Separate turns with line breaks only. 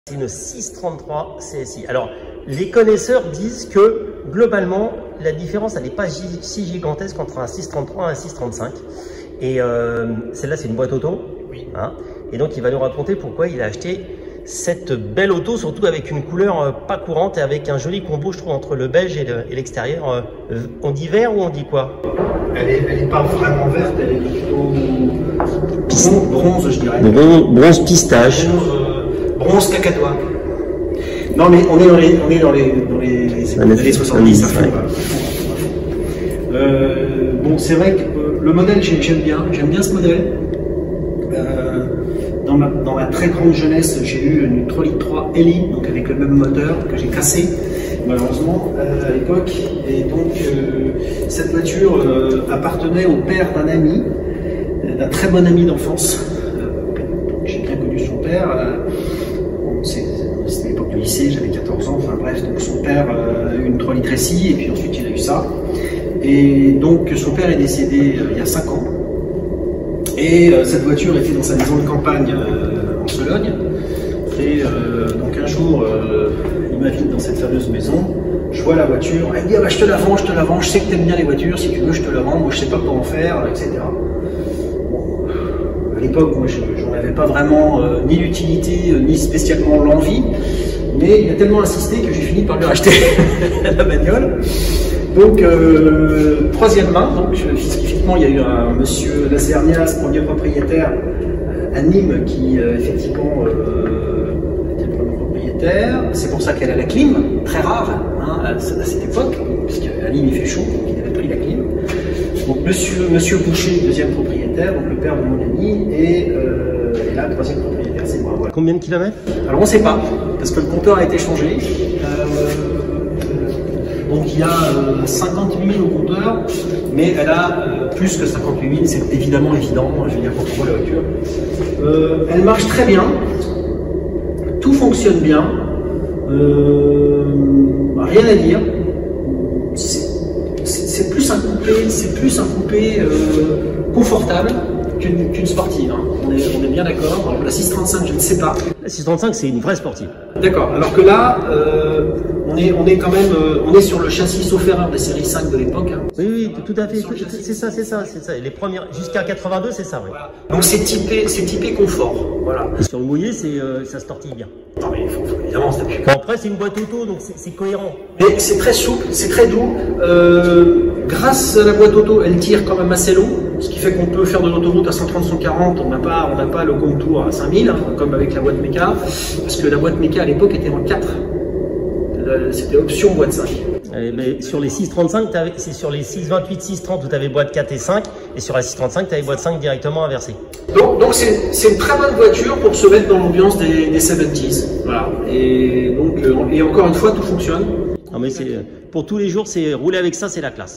C'est une 633 CSI. Alors, les connaisseurs disent que, globalement, la différence, elle n'est pas si gigantesque entre un 633 et un 635. Et celle-là, c'est une boîte auto.
Oui.
Hein, et donc, il va nous raconter pourquoi il a acheté cette belle auto, surtout avec une couleur pas courante et avec un joli combo, je trouve, entre le beige et l'extérieur. On dit vert ou on dit quoi?
Elle est pas vraiment verte, elle est plutôt bronze, je dirais.
Bronze pistache.
Bronze cacadois. Non, mais on est dans les années 70.
Ouais.
Bon, c'est vrai que le modèle, j'aime bien ce modèle. Dans ma très grande jeunesse, j'ai eu une 3 litres 3 Eli, donc avec le même moteur que j'ai cassé malheureusement à l'époque. Et donc cette voiture appartenait au père d'un ami, d'un très bon ami d'enfance. J'ai bien connu son père. C'était l'époque du lycée, j'avais 14 ans, enfin bref, donc son père a eu une 3 litres SI et puis ensuite il a eu ça. Et donc son père est décédé il y a 5 ans. Et cette voiture était dans sa maison de campagne en Sologne. Et donc un jour, il m'invite dans cette fameuse maison. Je vois la voiture, elle me dit ah bah, je te la vends, je sais que tu aimes bien les voitures, si tu veux je te la vends, moi je sais pas comment faire, etc. Bon, à l'époque, moi j'en avais pas vraiment ni l'utilité, ni spécialement l'envie, mais il a tellement insisté que j'ai fini par lui racheter la bagnole. Donc, troisième main, donc effectivement, il y a eu un monsieur Lacernias, premier propriétaire à Nîmes, qui effectivement était le premier propriétaire. C'est pour ça qu'elle a la clim, très rare hein, à cette époque, puisqu'à Nîmes il fait chaud, donc il avait pris la clim. Donc, monsieur Boucher, deuxième propriétaire, donc le père de mon ami, et là, troisième propriétaire, c'est moi. Voilà.
Combien de kilomètres?
Alors, on ne sait pas, parce que le compteur a été changé. Donc il y a 58 000 au compteur, mais elle a plus que 58 000, c'est évidemment évident, je veux dire pour trouver la voiture. Elle marche très bien, tout fonctionne bien, rien à dire. C'est plus un coupé confortable qu'une sportive. Hein. On est bien d'accord. La 635, je ne sais pas.
La 635, c'est une vraie sportive.
D'accord. Alors que là, on est quand même, on est sur le châssis sauf erreur des séries 5 de l'époque. Hein.
Oui, tout à fait. C'est ça. Les premières, jusqu'à 82, c'est ça, oui.
Voilà. Donc c'est typé confort. Voilà.
Et sur le mouillé, ça se tortille bien.
Non mais évidemment, c'est
Bon, après, c'est une boîte auto, donc c'est cohérent.
Mais c'est très souple, c'est très doux. Grâce à la boîte auto, elle tire quand même assez long, ce qui fait qu'on peut faire de l'autoroute à 130-140. On n'a pas le contour à 5000, hein, comme avec la boîte méca, parce que la boîte méca à l'époque était en 4. C'était option boîte 5.
Mais sur les 635, c'est sur les 628, 630 où tu avais boîte 4 et 5, et sur la 635, tu avais boîte 5 directement inversée.
Donc c'est une très bonne voiture pour se mettre dans l'ambiance des 70s. Voilà. Et donc, et encore une fois, tout fonctionne.
Non, mais pour tous les jours, rouler avec ça, c'est la classe.